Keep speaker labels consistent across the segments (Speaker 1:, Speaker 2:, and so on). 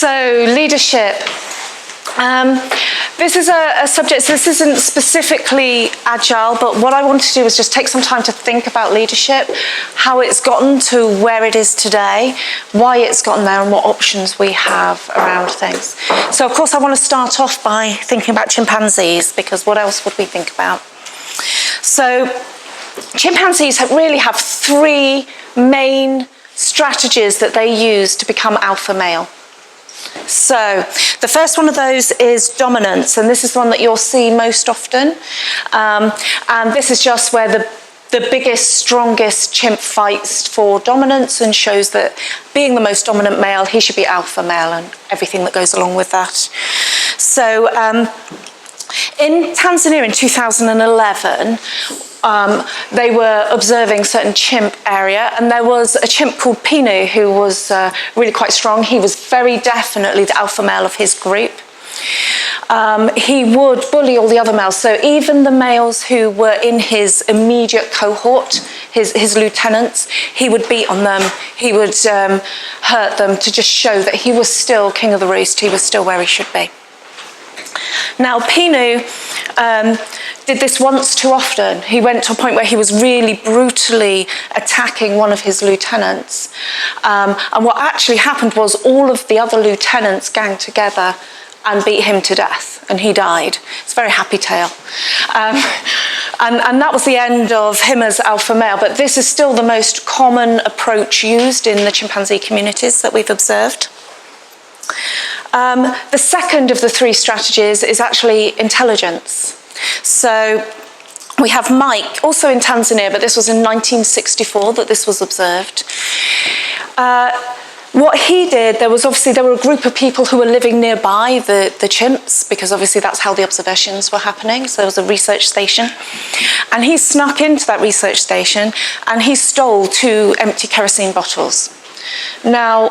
Speaker 1: So, leadership. This is a subject, so this isn't specifically Agile, but what I want to do is just take some time to think about leadership, how it's gotten to where it is today, why it's gotten there, and what options we have around things. So, of course, I want to start off by thinking about chimpanzees, because what else would we think about? So, chimpanzees really have three main strategies that they use to become alpha male. So the first one of those is dominance, and this is the one that you'll see most often. And this is just where the biggest, strongest chimp fights for dominance and shows that being the most dominant male, he should be alpha male and everything that goes along with that. So in Tanzania in 2011, they were observing a certain chimp area, and there was a chimp called Pinu who was really quite strong. He was very definitely the alpha male of his group. He would bully all the other males, so even the males who were in his immediate cohort, his lieutenants, he would beat on them, he would hurt them to just show that he was still king of the roost, he was still where he should be. Now, Pinu did this once too often. He went to a point where he was really brutally attacking one of his lieutenants. And what actually happened was all of the other lieutenants ganged together and beat him to death, and he died. It's a very happy tale. And that was the end of him as alpha male, but this is still the most common approach used in the chimpanzee communities that we've observed. The second of the three strategies is actually intelligence. So we have Mike, also in Tanzania, but this was in 1964 that this was observed. What he did, there were a group of people who were living nearby the chimps, because obviously that's how the observations were happening. So there was a research station. And he snuck into that research station and he stole 2 empty kerosene bottles. Now,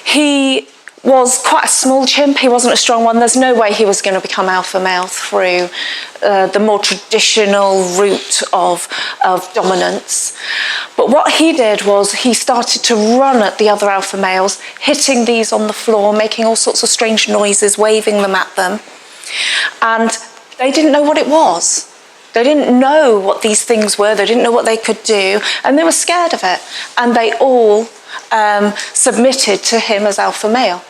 Speaker 1: he was quite a small chimp, he wasn't a strong one. There's no way he was going to become alpha male through the more traditional route of dominance. But what he did was he started to run at the other alpha males, hitting these on the floor, making all sorts of strange noises, waving them at them. And they didn't know what it was. They didn't know what these things were, they didn't know what they could do, and they were scared of it. And they all submitted to him as alpha male.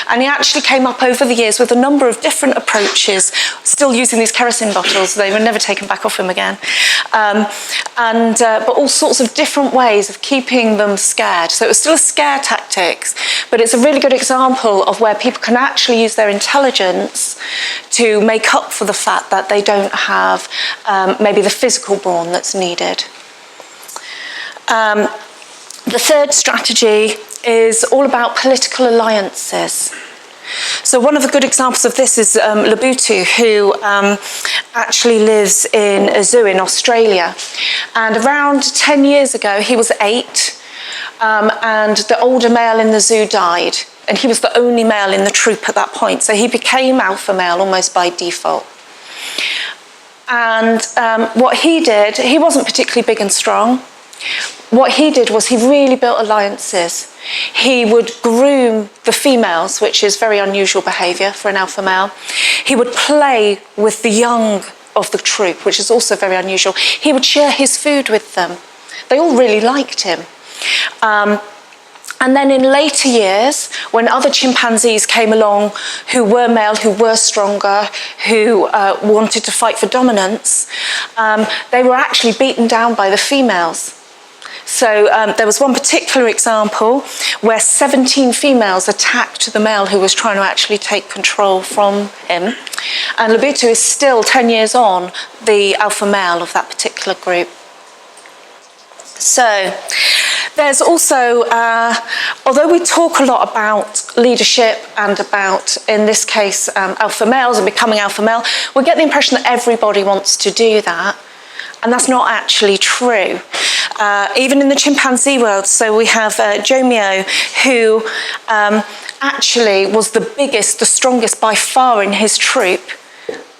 Speaker 1: And he actually came up over the years with a number of different approaches, still using these kerosene bottles. They were never taken back off him again. But all sorts of different ways of keeping them scared. So it was still a scare tactics, but it's a really good example of where people can actually use their intelligence to make up for the fact that they don't have maybe the physical brawn that's needed. The third strategy is all about political alliances. So one of the good examples of this is Louise, who actually lives in a zoo in Australia. And around 10 years ago, he was 8, and the older male in the zoo died. And he was the only male in the troop at that point. So he became alpha male almost by default. And what he did, he wasn't particularly big and strong. What he did was he really built alliances. He would groom the females, which is very unusual behaviour for an alpha male. He would play with the young of the troop, which is also very unusual. He would share his food with them. They all really liked him. And then in later years, when other chimpanzees came along who were male, who were stronger, who wanted to fight for dominance, they were actually beaten down by the females. So there was one particular example where 17 females attacked the male who was trying to actually take control from him. And Louise is still 10 years on the alpha male of that particular group. So there's also, although we talk a lot about leadership and about, in this case, alpha males and becoming alpha male, we get the impression that everybody wants to do that. And that's not actually true. Even in the chimpanzee world, so we have Jomio, who actually was the biggest, the strongest by far in his troop,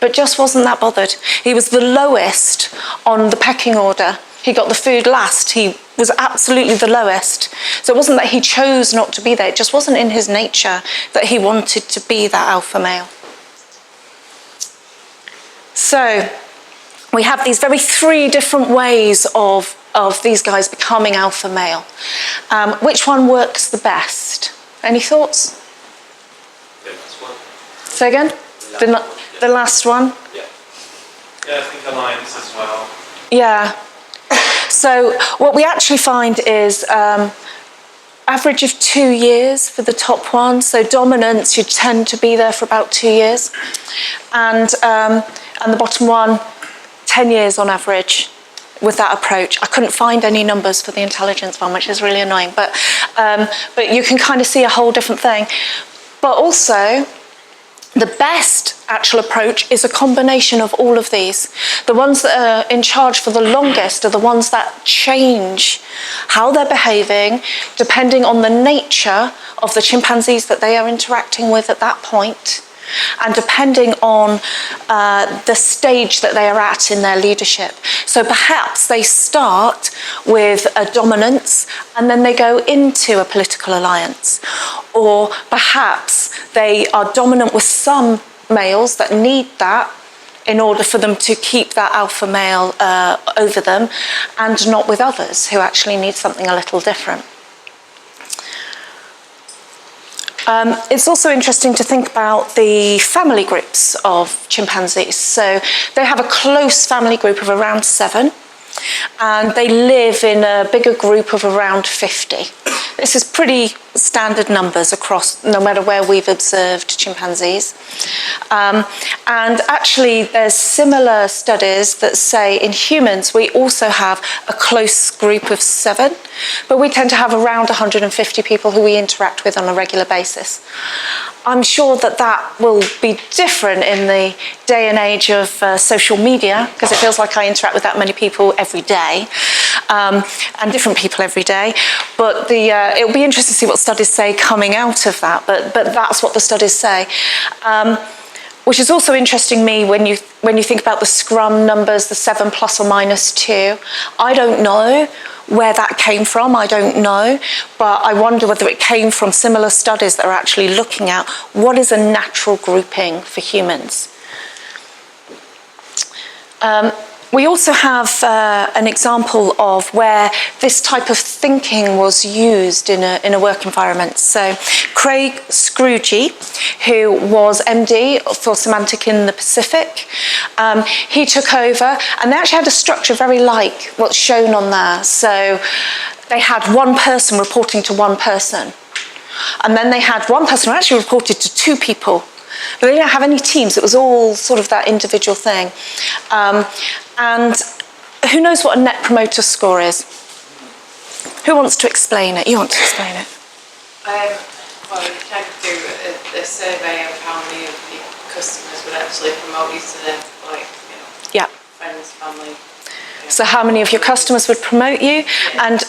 Speaker 1: but just wasn't that bothered. He was the lowest on the pecking order. He got the food last. He was absolutely the lowest. So it wasn't that he chose not to be there, it just wasn't in his nature that he wanted to be that alpha male. So we have these three different ways of these guys becoming alpha male. Which one works the best? Any thoughts?
Speaker 2: The last one.
Speaker 1: Say again? The last one?
Speaker 2: Yeah. Yeah, I think alliance as well.
Speaker 1: Yeah. So what we actually find is average of 2 years for the top one. So dominance, you tend to be there for about 2 years. And the bottom one, 10 years on average with that approach. I couldn't find any numbers for the intelligence one, which is really annoying. But you can kind of see a whole different thing. But also, the best actual approach is a combination of all of these. The ones that are in charge for the longest are the ones that change how they're behaving depending on the nature of the chimpanzees that they are interacting with at that point, and depending on the stage that they are at in their leadership. So perhaps they start with a dominance and then they go into a political alliance. Or perhaps they are dominant with some males that need that in order for them to keep that alpha male over them, and not with others who actually need something a little different. It's also interesting to think about the family groups of chimpanzees. So they have a close family group of around 7, and they live in a bigger group of around 50. This is pretty standard numbers across, no matter where we've observed chimpanzees. And actually, there's similar studies that say in humans, we also have a close group of 7, but we tend to have around 150 people who we interact with on a regular basis. I'm sure that that will be different in the day and age of social media, because it feels like I interact with that many people every day, and different people every day. But it'll be interesting to see what studies say coming out of that, but that's what the studies say. Which is also interesting me when you think about the Scrum numbers, the 7 plus or minus 2. I don't know where that came from, I don't know, but I wonder whether it came from similar studies that are actually looking at what is a natural grouping for humans. We also have an example of where this type of thinking was used in a work environment. So Craig Scrooge, who was MD for Semantic in the Pacific, he took over, and they actually had a structure very like what's shown on there. So they had one person reporting to one person, and then they had one person who actually reported to 2 people. But they didn't have any teams, it was all sort of that individual thing. And who knows what a net promoter score is? Who wants to explain it? You want to explain it?
Speaker 3: Well, you can do a survey of how many of your customers would actually promote you to their, friends, family. Yeah.
Speaker 1: So how many of your customers would promote you, and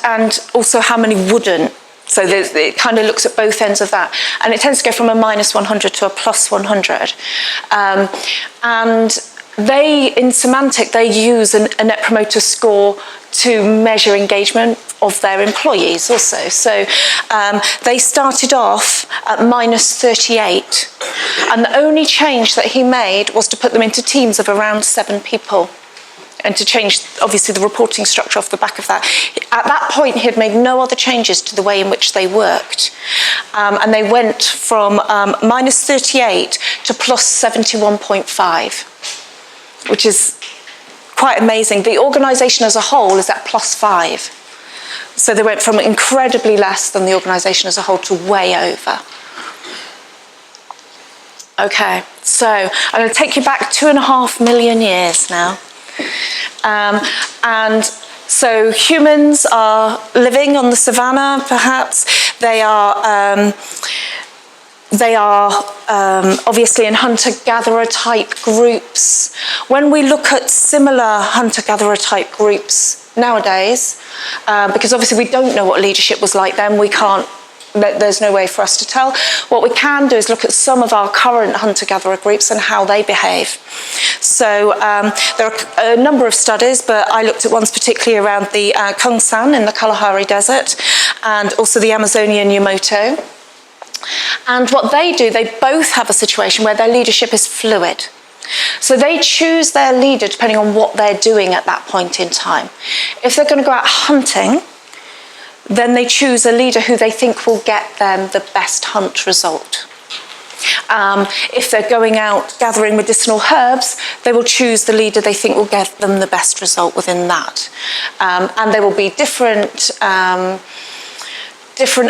Speaker 1: also how many wouldn't? So it kind of looks at both ends of that. And it tends to go from a minus 100 to a plus 100. And in Semantic, they use a net promoter score to measure engagement of their employees also. So they started off at minus 38. And the only change that he made was to put them into teams of around 7 people, and to change, obviously, the reporting structure off the back of that. At that point, he had made no other changes to the way in which they worked. And they went from minus 38 to plus 71.5, which is quite amazing. The organisation as a whole is at plus 5. So they went from incredibly less than the organisation as a whole to way over. Okay, so I'm going to take you back 2.5 million years now. And so humans are living on the savannah, perhaps. They are obviously in hunter-gatherer type groups. When we look at similar hunter-gatherer type groups nowadays, because obviously we don't know what leadership was like then, we can't there's no way for us to tell. What we can do is look at some of our current hunter-gatherer groups and how they behave. So there are a number of studies, but I looked at ones particularly around the Kungsan in the Kalahari Desert and also the Amazonian Yamoto. And what they do, they both have a situation where their leadership is fluid. So they choose their leader depending on what they're doing at that point in time. If they're going to go out hunting, then they choose a leader who they think will get them the best hunt result. If they're going out gathering medicinal herbs, they will choose the leader they think will get them the best result within that. And there will be different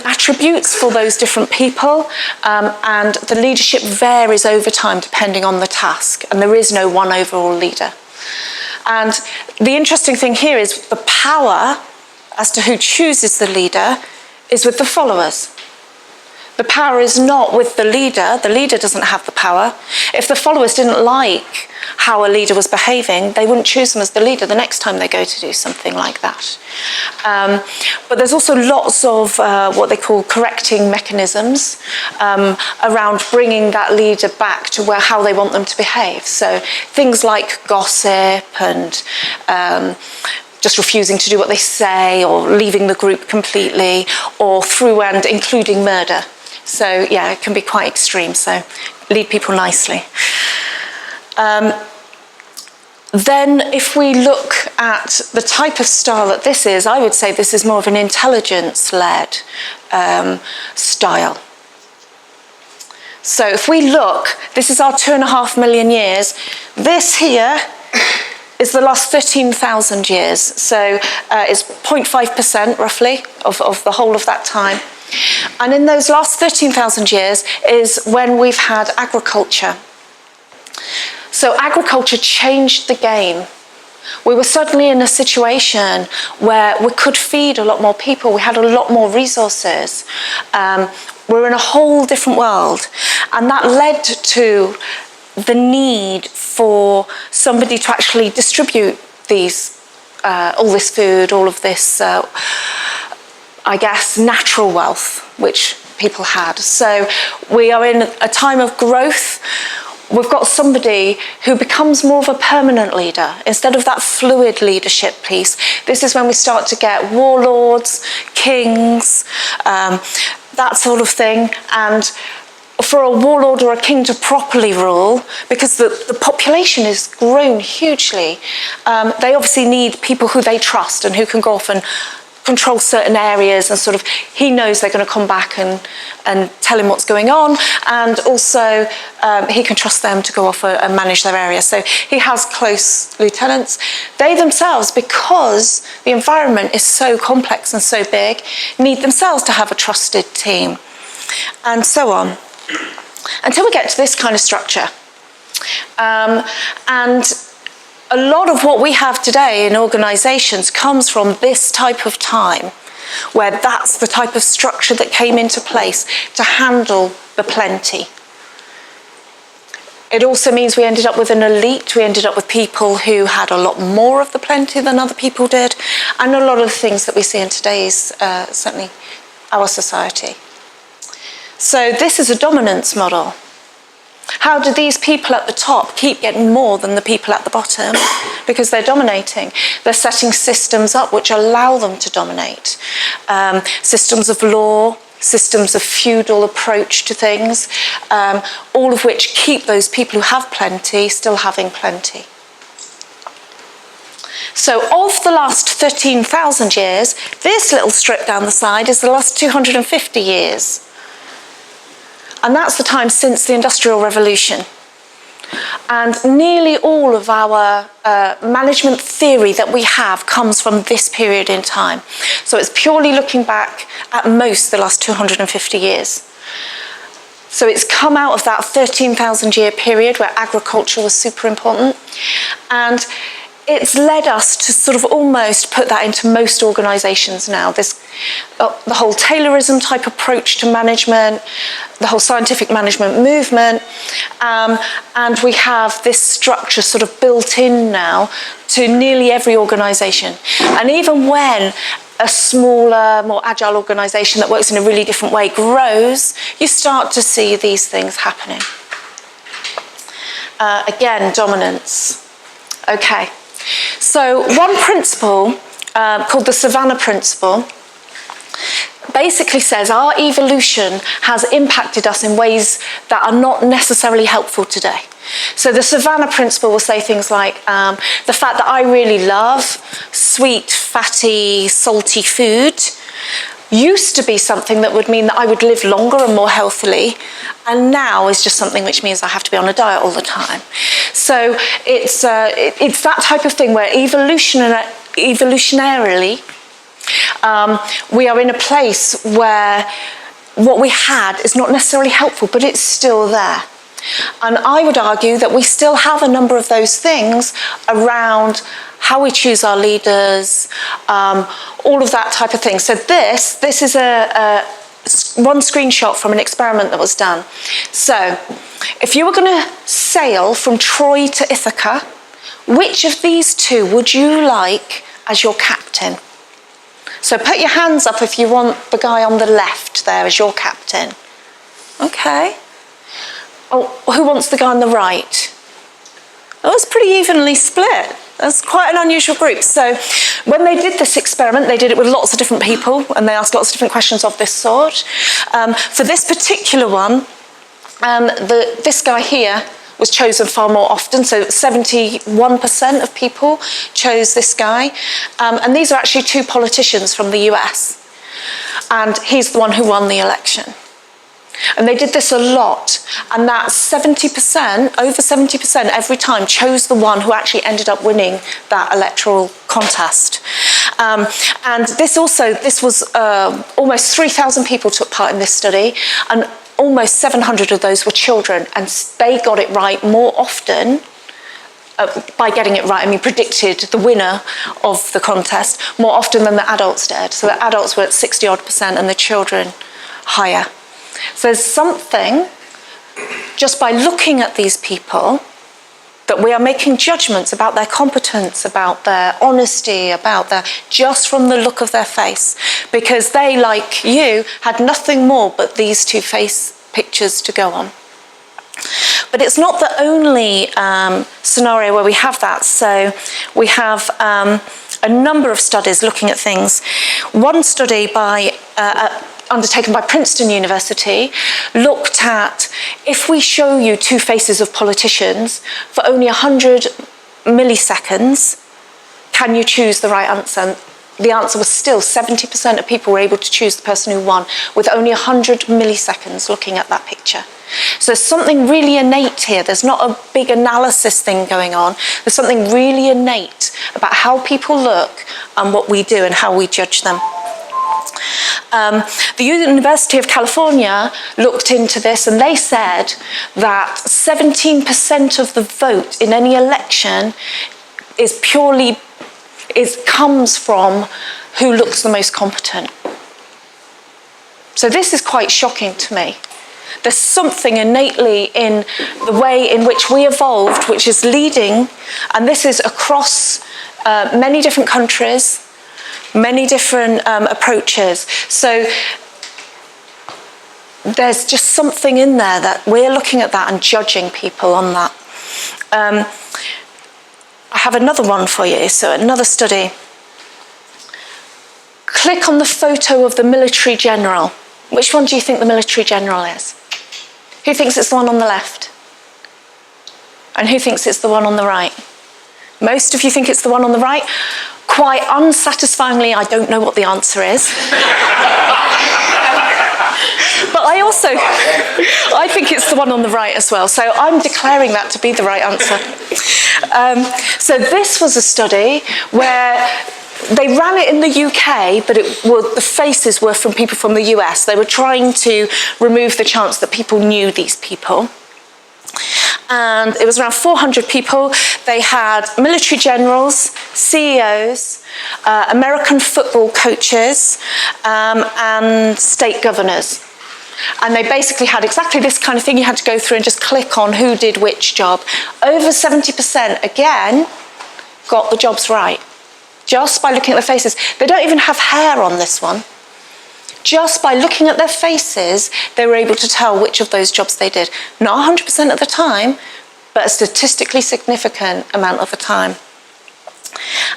Speaker 1: attributes for those different people, and the leadership varies over time depending on the task, and there is no one overall leader. And the interesting thing here is the power as to who chooses the leader is with the followers. The power is not with the leader doesn't have the power. If the followers didn't like how a leader was behaving, they wouldn't choose them as the leader the next time they go to do something like that. But there's also lots of what they call correcting mechanisms around bringing that leader back to how they want them to behave. So things like gossip and just refusing to do what they say, or leaving the group completely, or through and including murder. So yeah, it can be quite extreme, so lead people nicely. Then if we look at the type of style that this is, I would say this is more of an intelligence-led style. So if we look, this is our 2.5 million years. This here is the last 13,000 years. So it's 0.5% roughly of the whole of that time. And in those last 13,000 years is when we've had agriculture. So agriculture changed the game. We were suddenly in a situation where we could feed a lot more people. We had a lot more resources. We're in a whole different world. And that led to the need for somebody to actually distribute these, all this food, all of this, I guess, natural wealth, which people had. So we are in a time of growth. We've got somebody who becomes more of a permanent leader instead of that fluid leadership piece. This is when we start to get warlords, kings, that sort of thing. And for a warlord or a king to properly rule, because the population has grown hugely, they obviously need people who they trust and who can go off and control certain areas, and sort of he knows they're going to come back and tell him what's going on, and also he can trust them to go off and manage their area. So he has close lieutenants. They themselves, because the environment is so complex and so big, need themselves to have a trusted team, and so on, until we get to this kind of structure. And a lot of what we have today in organisations comes from this type of time, where that's the type of structure that came into place to handle the plenty. It also means we ended up with an elite. We ended up with people who had a lot more of the plenty than other people did, and a lot of the things that we see in today's, certainly our society. So this is a dominance model. How do these people at the top keep getting more than the people at the bottom? Because they're dominating. They're setting systems up which allow them to dominate. Systems of law, systems of feudal approach to things, all of which keep those people who have plenty still having plenty. So of the last 13,000 years, this little strip down the side is the last 250 years. And that's the time since the Industrial Revolution. And nearly all of our management theory that we have comes from this period in time. So it's purely looking back at most the last 250 years. So it's come out of that 13,000 year period where agriculture was super important. And it's led us to sort of almost put that into most organisations now. This, the whole Taylorism type approach to management, the whole scientific management movement, and we have this structure sort of built in now to nearly every organisation. And even when a smaller, more agile organisation that works in a really different way grows, you start to see these things happening. Again, dominance. Okay, so one principle called the Savannah Principle basically says our evolution has impacted us in ways that are not necessarily helpful today. So the Savannah Principle will say things like the fact that I really love sweet, fatty, salty food used to be something that would mean that I would live longer and more healthily, and now is just something which means I have to be on a diet all the time. So it's that type of thing where evolutionarily we are in a place where what we had is not necessarily helpful, but it's still there. And I would argue that we still have a number of those things around how we choose our leaders, all of that type of thing. So this is one screenshot from an experiment that was done. So if you were going to sail from Troy to Ithaca, which of these two would you like as your captain? So put your hands up if you want the guy on the left there as your captain. Okay. Oh, who wants the guy on the right? Oh, it's pretty evenly split. That's quite an unusual group. So when they did this experiment, they did it with lots of different people, and they asked lots of different questions of this sort. For this particular one, this guy here was chosen far more often, so 71% of people chose this guy. And these are actually two politicians from the US. And he's the one who won the election. And they did this a lot, and that 70%, over 70% every time, chose the one who actually ended up winning that electoral contest. And this was almost 3,000 people took part in this study, and almost 700 of those were children, and they got it right more often. By getting it right, I mean predicted the winner of the contest more often than the adults did. So the adults were at 60-odd% and the children higher. So there's something, just by looking at these people, that we are making judgments about their competence, about their honesty, about just from the look of their face. Because they, like you, had nothing more but these two face pictures to go on. But it's not the only scenario where we have that. So we have a number of studies looking at things. One study undertaken by Princeton University looked at, if we show you two faces of politicians for only 100 milliseconds, can you choose the right answer? The answer was still 70% of people were able to choose the person who won with only 100 milliseconds looking at that picture. So there's something really innate here. There's not a big analysis thing going on. There's something really innate about how people look and what we do and how we judge them. The University of California looked into this, and they said that 17% of the vote in any election comes from who looks the most competent. So this is quite shocking to me. There's something innately in the way in which we evolved, which is leading, and this is across many different countries, many different approaches. So there's just something in there that we're looking at that and judging people on that. I have another one for you, so another study. Click on the photo of the military general. Which one do you think the military general is? Who thinks it's the one on the left? And who thinks it's the one on the right? Most of you think it's the one on the right. Quite unsatisfyingly, I don't know what the answer is. But I think it's the one on the right as well. So I'm declaring that to be the right answer. So this was a study where they ran it in the UK, but the faces were from people from the US. They were trying to remove the chance that people knew these people. And it was around 400 people. They had military generals, CEOs, American football coaches, and state governors. And they basically had exactly this kind of thing. You had to go through and just click on who did which job. Over 70%, again, got the jobs right. just by looking at their faces. They don't even have hair on this one. Just by looking at their faces, they were able to tell which of those jobs they did. Not 100% of the time, but a statistically significant amount of the time.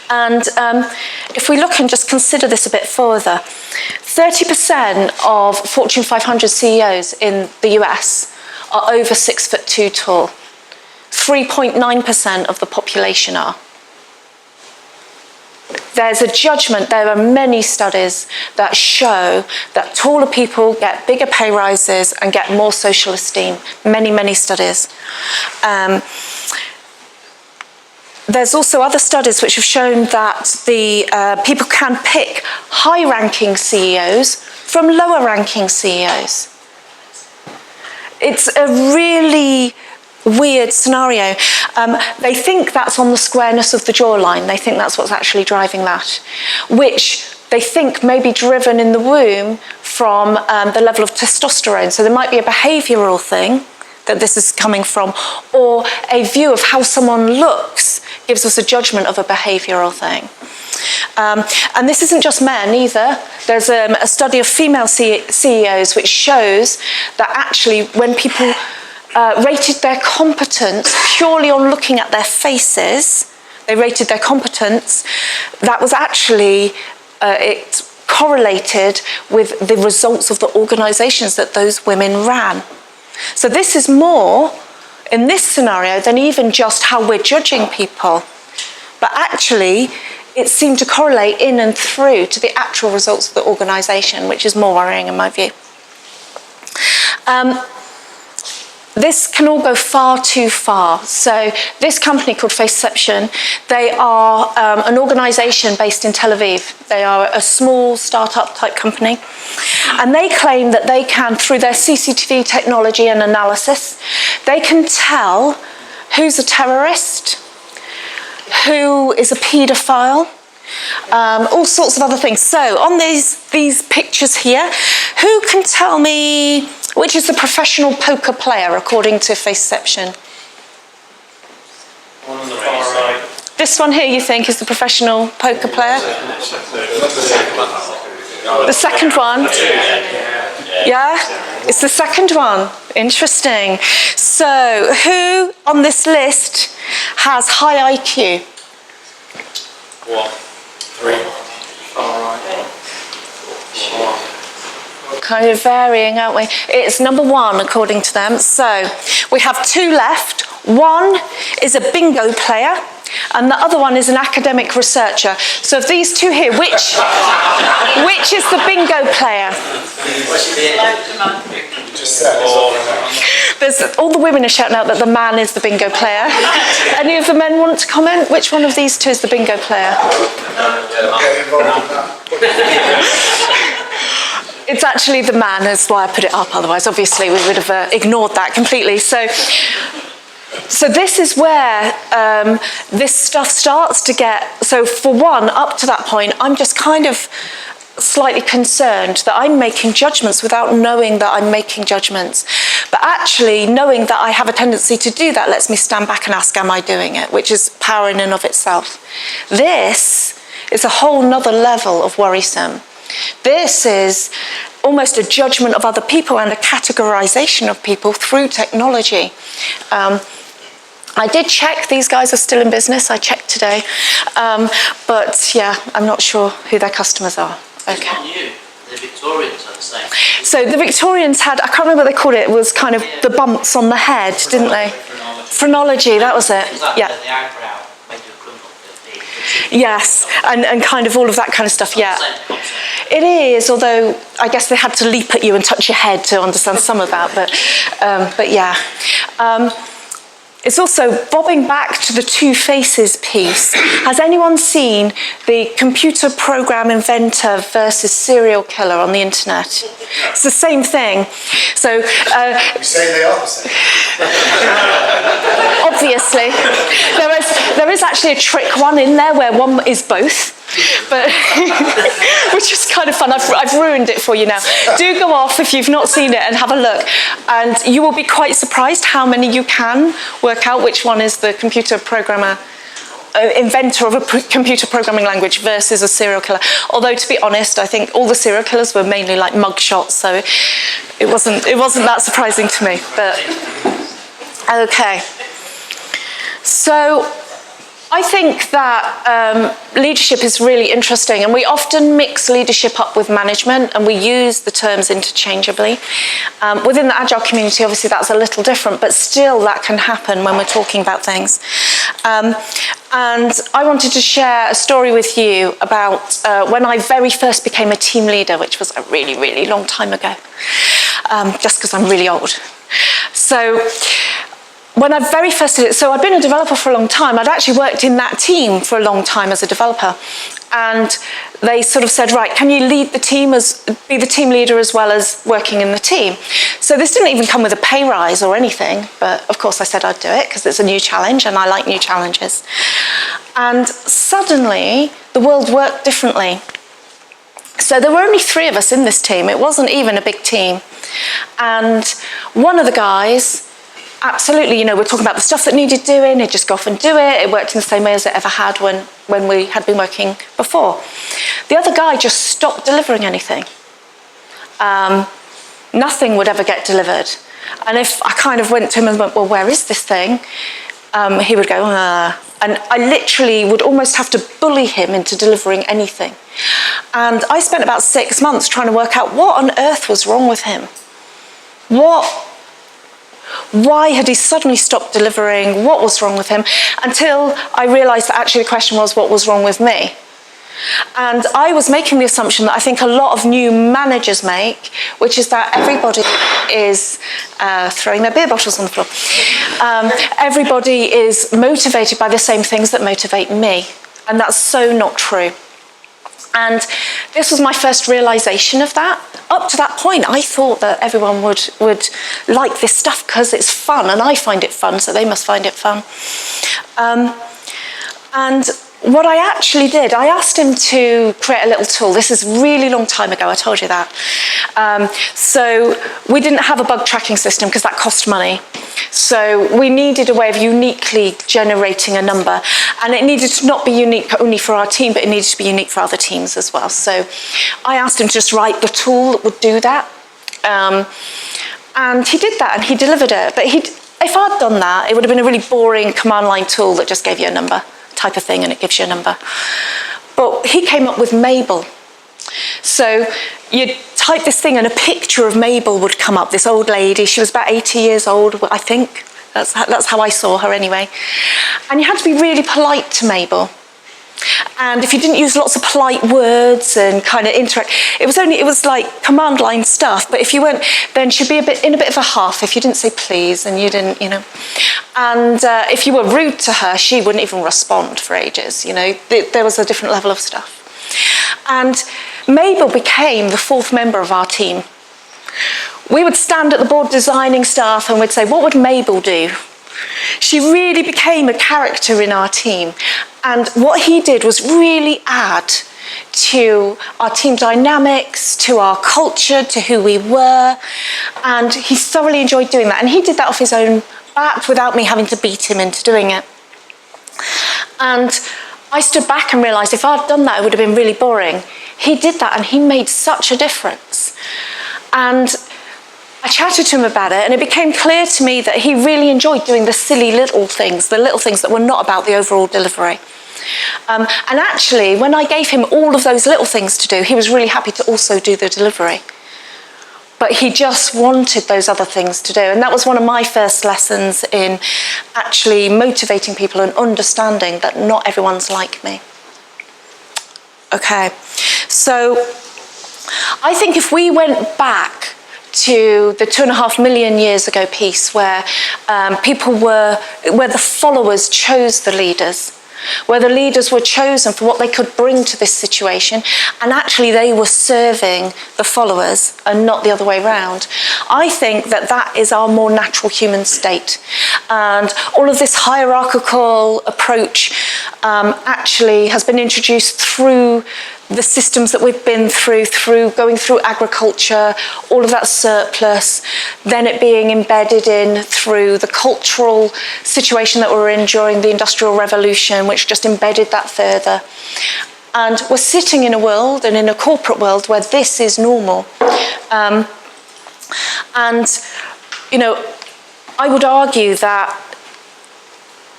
Speaker 1: And if we look and just consider this a bit further, 30% of Fortune 500 CEOs in the US are over 6'2" tall. 3.9% of the population are. There's a judgment, there are many studies that show that taller people get bigger pay rises and get more social esteem. Many, many studies. There's also other studies which have shown that the people can pick high-ranking CEOs from lower-ranking CEOs. It's a really weird scenario. They think that's on the squareness of the jawline. They think that's what's actually driving that, which they think may be driven in the womb from the level of testosterone. So there might be a behavioural thing that this is coming from, or a view of how someone looks gives us a judgment of a behavioural thing. And this isn't just men either. There's a study of female CEOs which shows that actually when people rated their competence purely on looking at their faces, they rated their competence, that was actually, it correlated with the results of the organisations that those women ran. So this is more, in this scenario, than even just how we're judging people. But actually, it seemed to correlate in and through to the actual results of the organisation, which is more worrying in my view. This can all go far too far. So this company called Faceception, they are an organisation based in Tel Aviv. They are a small startup type company. And they claim that they can, through their CCTV technology and analysis, they can tell who's a terrorist, who is a paedophile, all sorts of other things. So on these pictures here, who can tell me which is the professional poker player according to Faceception?
Speaker 2: One on the far right.
Speaker 1: This one here you think is the professional poker player? The second one? Yeah? It's the second one. Interesting. So who on this list has high IQ?
Speaker 2: 1, 3, far right. 4.
Speaker 1: Kind of varying, aren't we? It's number 1 according to them. So we have 2 left. One is a bingo player and the other one is an academic researcher. So of these 2 here, which is the bingo player? All the women are shouting out that the man is the bingo player. Any of the men want to comment? Which one of these 2 is the bingo player? It's actually the man, that's why I put it up, otherwise obviously we would have ignored that completely. So this is where this stuff starts to get, so for one, up to that point, I'm just kind of slightly concerned that I'm making judgments without knowing that I'm making judgments. But actually knowing that I have a tendency to do that lets me stand back and ask, am I doing it? Which is power in and of itself. This is a whole nother level of worrisome. This is almost a judgment of other people and a categorization of people through technology. I did check, these guys are still in business, I checked today. But yeah, I'm not sure who their customers are. Okay.
Speaker 4: It's not new. The Victorians are the same.
Speaker 1: So the Victorians had, I can't remember what they called it, it was kind of the bumps on the head, didn't they? Phrenology, that was it. Yeah.
Speaker 4: The eyebrow made you crumble.
Speaker 1: Yes, and kind of all of that kind of stuff, yeah. It is, although I guess they had to leap at you and touch your head to understand some of that, but yeah. It's also bobbing back to the 2 faces piece. Has anyone seen the computer program inventor versus serial killer on the internet? It's the same thing. So
Speaker 5: you say they are the same.
Speaker 1: Obviously, there is actually a trick one in there where one is both. But which is kind of fun. I've ruined it for you now. Do go off if you've not seen it and have a look, and you will be quite surprised how many you can work out which one is the computer programmer inventor of a computer programming language versus a serial killer. Although, to be honest, I think all the serial killers were mainly like mugshots, so it wasn't that surprising to me. But okay, so I think that leadership is really interesting, and we often mix leadership up with management, and we use the terms interchangeably. Within the Agile community, obviously that's a little different, but still that can happen when we're talking about things. And I wanted to share a story with you about when I very first became a team leader, which was a really, really long time ago, just because I'm really old. So when I very first did it, so I'd been a developer for a long time. I'd actually worked in that team for a long time as a developer. And they sort of said, right, can you lead the team be the team leader as well as working in the team? So this didn't even come with a pay rise or anything, but of course I said I'd do it because it's a new challenge and I like new challenges. And suddenly the world worked differently. So there were only 3 of us in this team. It wasn't even a big team. And one of the guys, absolutely, we're talking about the stuff that needed doing, he'd just go off and do it. It worked in the same way as it ever had when we had been working before. The other guy just stopped delivering anything. Nothing would ever get delivered. And if I kind of went to him and went, well, where is this thing? He would go, and I literally would almost have to bully him into delivering anything. And I spent about 6 months trying to work out what on earth was wrong with him. Why had he suddenly stopped delivering? What was wrong with him? Until I realised that actually the question was, what was wrong with me? And I was making the assumption that I think a lot of new managers make, which is that everybody is throwing their beer bottles on the floor. Everybody is motivated by the same things that motivate me. And that's so not true. And this was my first realisation of that. Up to that point, I thought that everyone would like this stuff because it's fun, and I find it fun, so they must find it fun. And what I actually did, I asked him to create a little tool. This is a really long time ago, I told you that. So we didn't have a bug tracking system because that cost money. So we needed a way of uniquely generating a number, and it needed to not be unique only for our team, but it needed to be unique for other teams as well. So I asked him to just write the tool that would do that. And he did that, and he delivered it. But if I'd done that, it would have been a really boring command line tool that just gave you a number type of thing, and it gives you a number. But he came up with Mabel. So you'd type this thing and a picture of Mabel would come up, this old lady. She was about 80 years old, I think. That's how I saw her anyway. And you had to be really polite to Mabel. And if you didn't use lots of polite words and kind of interact, it was like command line stuff. But if you weren't, then she'd be in a bit of a huff if you didn't say please and you didn't, And if you were rude to her, she wouldn't even respond for ages. There was a different level of stuff. And Mabel became the 4th member of our team. We would stand at the board designing stuff and we'd say, what would Mabel do? She really became a character in our team. And what he did was really add to our team dynamics, to our culture, to who we were. And he thoroughly enjoyed doing that. And he did that off his own bat without me having to beat him into doing it. And I stood back and realised if I'd done that, it would have been really boring. He did that and he made such a difference. And I chatted to him about it, and it became clear to me that he really enjoyed doing the silly little things, the little things that were not about the overall delivery. And actually, when I gave him all of those little things to do, he was really happy to also do the delivery. But he just wanted those other things to do. And that was one of my first lessons in actually motivating people and understanding that not everyone's like me. Okay, so I think if we went back to the 2.5 million years ago piece where where the followers chose the leaders, where the leaders were chosen for what they could bring to this situation, and actually they were serving the followers and not the other way around. I think that is our more natural human state. And all of this hierarchical approach actually has been introduced through the systems that we've been through going through agriculture, all of that surplus, then it being embedded in through the cultural situation that we're in during the Industrial Revolution, which just embedded that further. And we're sitting in a world and in a corporate world where this is normal. And, you know, I would argue that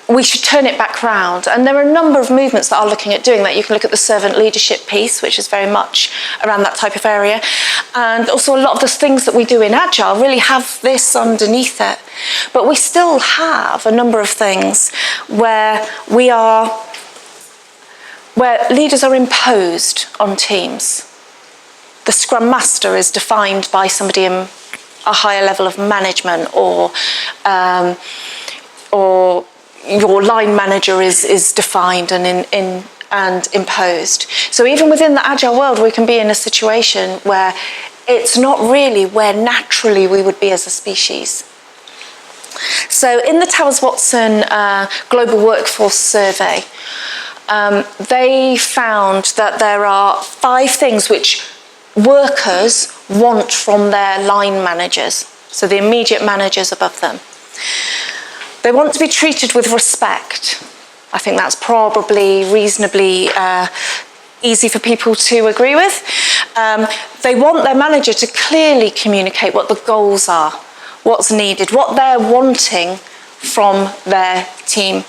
Speaker 1: we should turn it back round. And there are a number of movements that are looking at doing that. You can look at the servant leadership piece, which is very much around that type of area. And also a lot of the things that we do in Agile really have this underneath it. But we still have a number of things where leaders are imposed on teams. The Scrum Master is defined by somebody in a higher level of management, or your line manager is defined and imposed. So even within the Agile world, we can be in a situation where it's not really where naturally we would be as a species. So in the Towers Watson Global Workforce Survey, they found that there are 5 things which workers want from their line managers, so the immediate managers above them. They want to be treated with respect. I think that's probably reasonably easy for people to agree with. They want their manager to clearly communicate what the goals are, what's needed, what they're wanting from their team.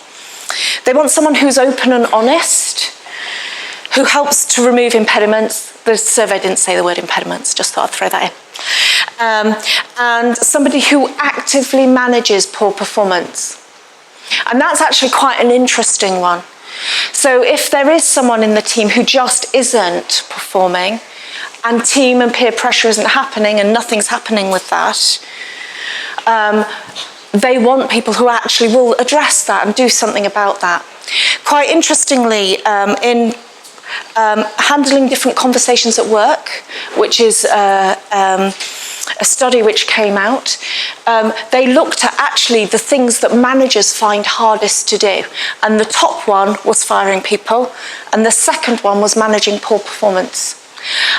Speaker 1: They want someone who's open and honest, who helps to remove impediments. The survey didn't say the word impediments, just thought I'd throw that in. And somebody who actively manages poor performance. And that's actually quite an interesting one. So if there is someone in the team who just isn't performing, and team and peer pressure isn't happening and nothing's happening with that, they want people who actually will address that and do something about that. Quite interestingly, in handling different conversations at work, which is a study which came out, they looked at actually the things that managers find hardest to do. And the top one was firing people, and the second one was managing poor performance.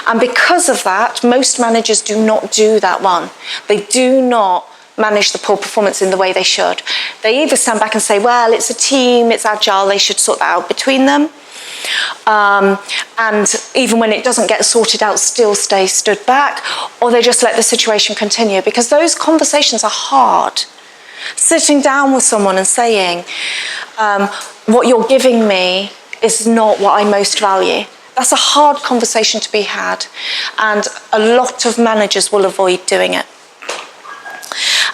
Speaker 1: And because of that, most managers do not do that one. They do not manage the poor performance in the way they should. They either stand back and say, well, it's a team, it's Agile, they should sort that out between them. And even when it doesn't get sorted out, still stay stood back, or they just let the situation continue, because those conversations are hard. Sitting down with someone and saying, what you're giving me is not what I most value. That's a hard conversation to be had, and a lot of managers will avoid doing it.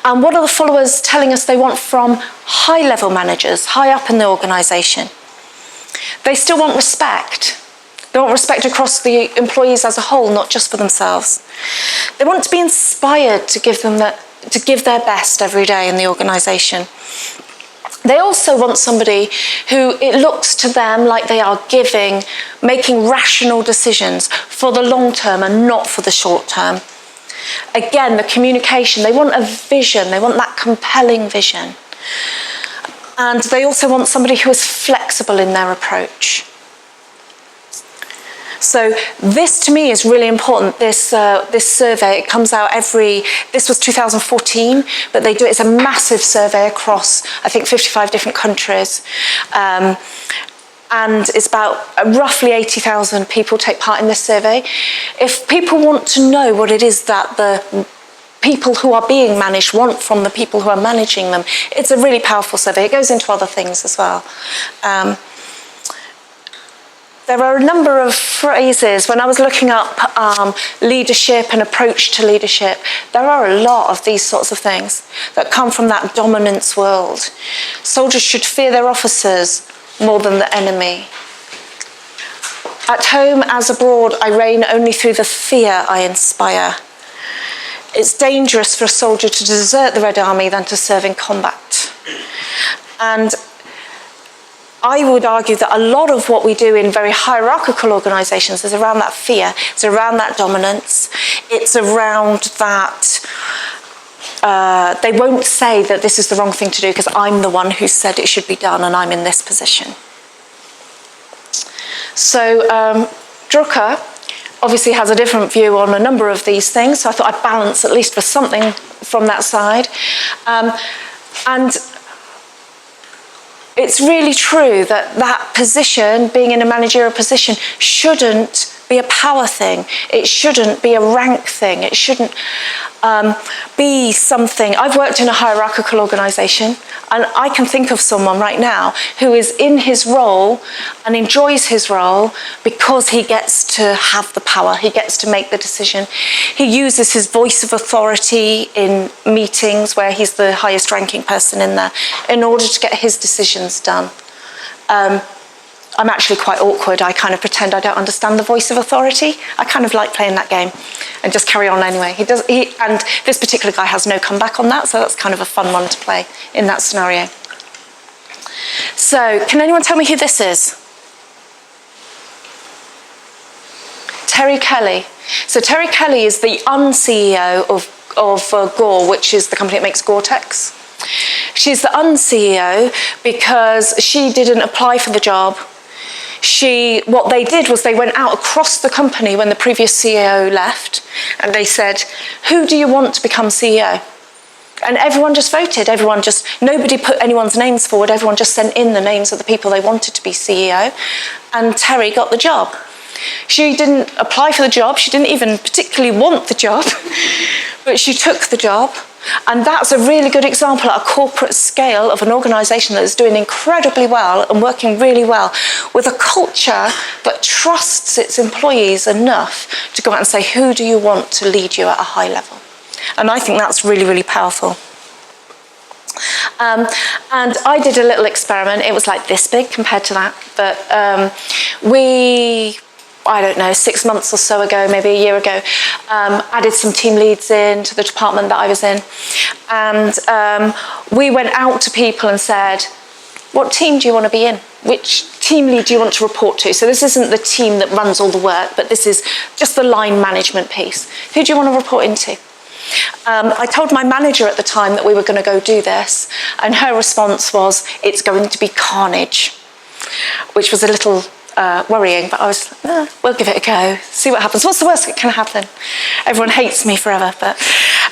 Speaker 1: And what are the followers telling us they want from high-level managers, high up in the organisation? They still want respect. They want respect across the employees as a whole, not just for themselves. They want to be inspired to give their best every day in the organisation. They also want somebody who it looks to them like they are making rational decisions for the long term and not for the short term. Again, the communication, they want a vision, they want that compelling vision. And they also want somebody who is flexible in their approach. So this to me is really important. This survey, it comes out this was 2014, but they do it as a massive survey across, I think, 55 different countries. And it's about roughly 80,000 people take part in this survey. If people want to know what it is that the people who are being managed want from the people who are managing them, it's a really powerful survey. It goes into other things as well. There are a number of phrases. When I was looking up leadership and approach to leadership, there are a lot of these sorts of things that come from that dominance world. Soldiers should fear their officers more than the enemy. At home as abroad, I reign only through the fear I inspire. It's dangerous for a soldier to desert the Red Army than to serve in combat. And I would argue that a lot of what we do in very hierarchical organisations is around that fear. It's around that dominance. It's around that they won't say that this is the wrong thing to do because I'm the one who said it should be done and I'm in this position. So Drucker obviously has a different view on a number of these things, so I thought I'd balance at least for something from that side. And it's really true that that position, being in a managerial position, shouldn't be a power thing. It shouldn't be a rank thing. It shouldn't be something. I've worked in a hierarchical organisation, and I can think of someone right now who is in his role and enjoys his role because he gets to have the power. He gets to make the decision. He uses his voice of authority in meetings where he's the highest ranking person in there in order to get his decisions done. I'm actually quite awkward. I kind of pretend I don't understand the voice of authority. I kind of like playing that game and just carry on anyway. And this particular guy has no comeback on that, so that's kind of a fun one to play in that scenario. So, can anyone tell me who this is? Terry Kelly. So Terry Kelly is the un-CEO of Gore, which is the company that makes Gore-Tex. She's the un-CEO because she didn't apply for the job. What they did was they went out across the company when the previous CEO left, and they said, who do you want to become CEO? And everyone just voted. Nobody put anyone's names forward. Everyone just sent in the names of the people they wanted to be CEO, and Terry got the job. She didn't apply for the job. She didn't even particularly want the job, but she took the job. And that's a really good example at a corporate scale of an organisation that is doing incredibly well and working really well with a culture that trusts its employees enough to go out and say, who do you want to lead you at a high level? And I think that's really, really powerful. And I did a little experiment. It was like this big compared to that. But I don't know, 6 months or so ago, maybe a year ago, added some team leads into the department that I was in. And we went out to people and said, what team do you want to be in? Which team lead do you want to report to? So this isn't the team that runs all the work, but this is just the line management piece. Who do you want to report into? I told my manager at the time that we were going to go do this, and her response was, it's going to be carnage, which was a little worrying, but I was like, we'll give it a go, see what happens. What's the worst that can happen? Everyone hates me forever, but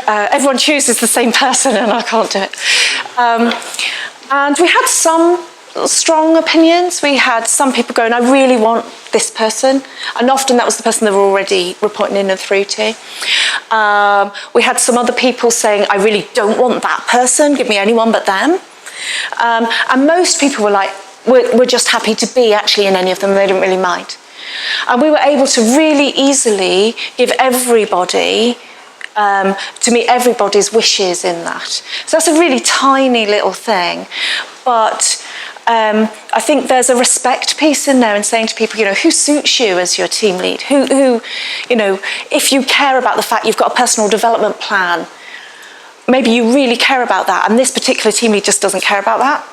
Speaker 1: everyone chooses the same person and I can't do it. And we had some strong opinions. We had some people going, I really want this person, and often that was the person they were already reporting in and through to. We had some other people saying, I really don't want that person, give me anyone but them. And most people were like, we're just happy to be actually in any of them, they didn't really mind. And we were able to really easily give everybody, to meet everybody's wishes in that. So that's a really tiny little thing, but I think there's a respect piece in there and saying to people, who suits you as your team lead? Who, if you care about the fact you've got a personal development plan, maybe you really care about that, and this particular team lead just doesn't care about that.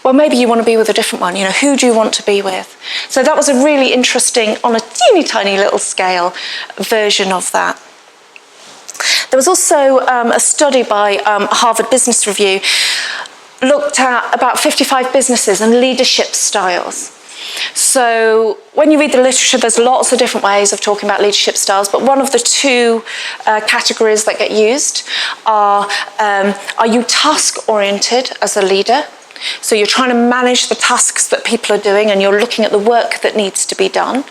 Speaker 1: Well, maybe you want to be with a different one. Who do you want to be with? So that was a really interesting, on a teeny tiny little scale, version of that. There was also a study by Harvard Business Review, looked at about 55 businesses and leadership styles. So when you read the literature, there's lots of different ways of talking about leadership styles, but one of the two categories that get used are you task-oriented as a leader? So you're trying to manage the tasks that people are doing and you're looking at the work that needs to be done?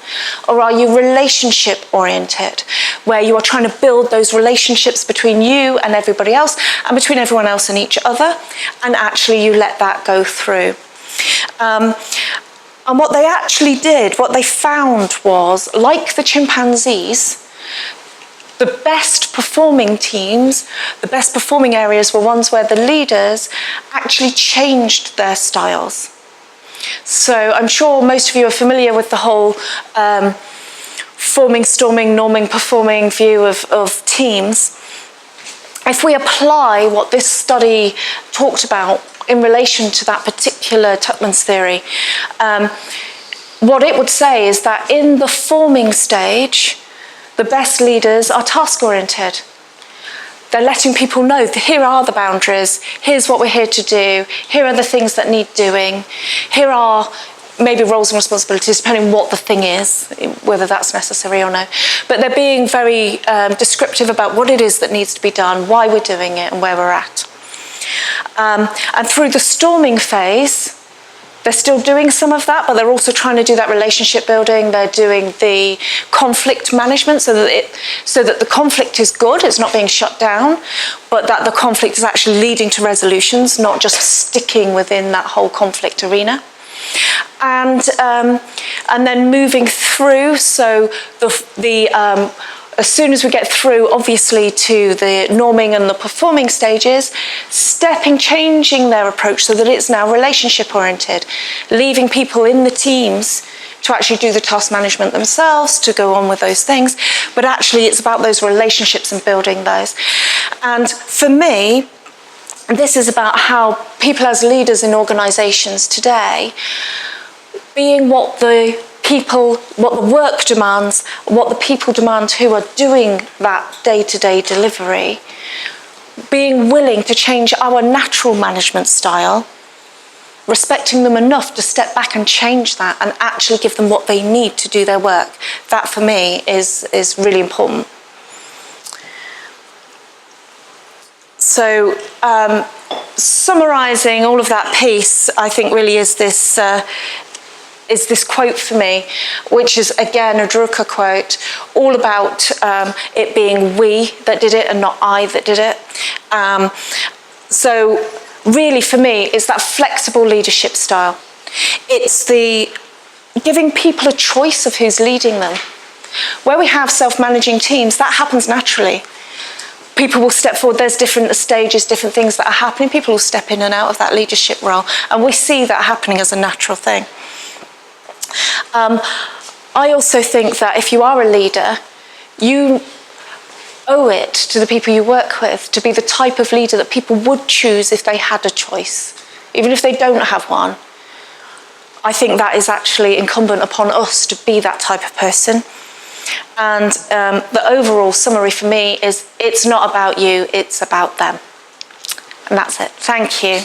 Speaker 1: Or are you relationship oriented, where you are trying to build those relationships between you and everybody else and between everyone else and each other, and actually you let that go through? And what they actually did, what they found was, like the chimpanzees, the best performing teams, the best performing areas were ones where the leaders actually changed their styles. So I'm sure most of you are familiar with the whole forming, storming, norming, performing view of teams. If we apply what this study talked about in relation to that particular Tupman's theory, what it would say is that in the forming stage, the best leaders are task-oriented. They're letting people know, here are the boundaries, here's what we're here to do, here are the things that need doing, here are maybe roles and responsibilities, depending on what the thing is, whether that's necessary or no. But they're being very descriptive about what it is that needs to be done, why we're doing it, and where we're at. And through the storming phase, they're still doing some of that, but they're also trying to do that relationship building. They're doing the conflict management so that the conflict is good, it's not being shut down, but that the conflict is actually leading to resolutions, not just sticking within that whole conflict arena. And then moving through, so as soon as we get through, obviously, to the norming and the performing stages, changing their approach so that it's now relationship-oriented, leaving people in the teams to actually do the task management themselves, to go on with those things. But actually, it's about those relationships and building those. And for me, this is about how people as leaders in organisations today, being what the work demands, what the people demand who are doing that day-to-day delivery, being willing to change our natural management style, respecting them enough to step back and change that and actually give them what they need to do their work. That, for me, is really important. So, summarising all of that piece, I think really is this quote for me, which is, again, a Drucker quote, all about it being we that did it and not I that did it. So really, for me, it's that flexible leadership style. It's the giving people a choice of who's leading them. Where we have self-managing teams, that happens naturally. People will step forward, there's different stages, different things that are happening. People will step in and out of that leadership role, and we see that happening as a natural thing. I also think that if you are a leader, you owe it to the people you work with to be the type of leader that people would choose if they had a choice, even if they don't have one. I think that is actually incumbent upon us to be that type of person. And the overall summary for me is, it's not about you, it's about them. And that's it. Thank you.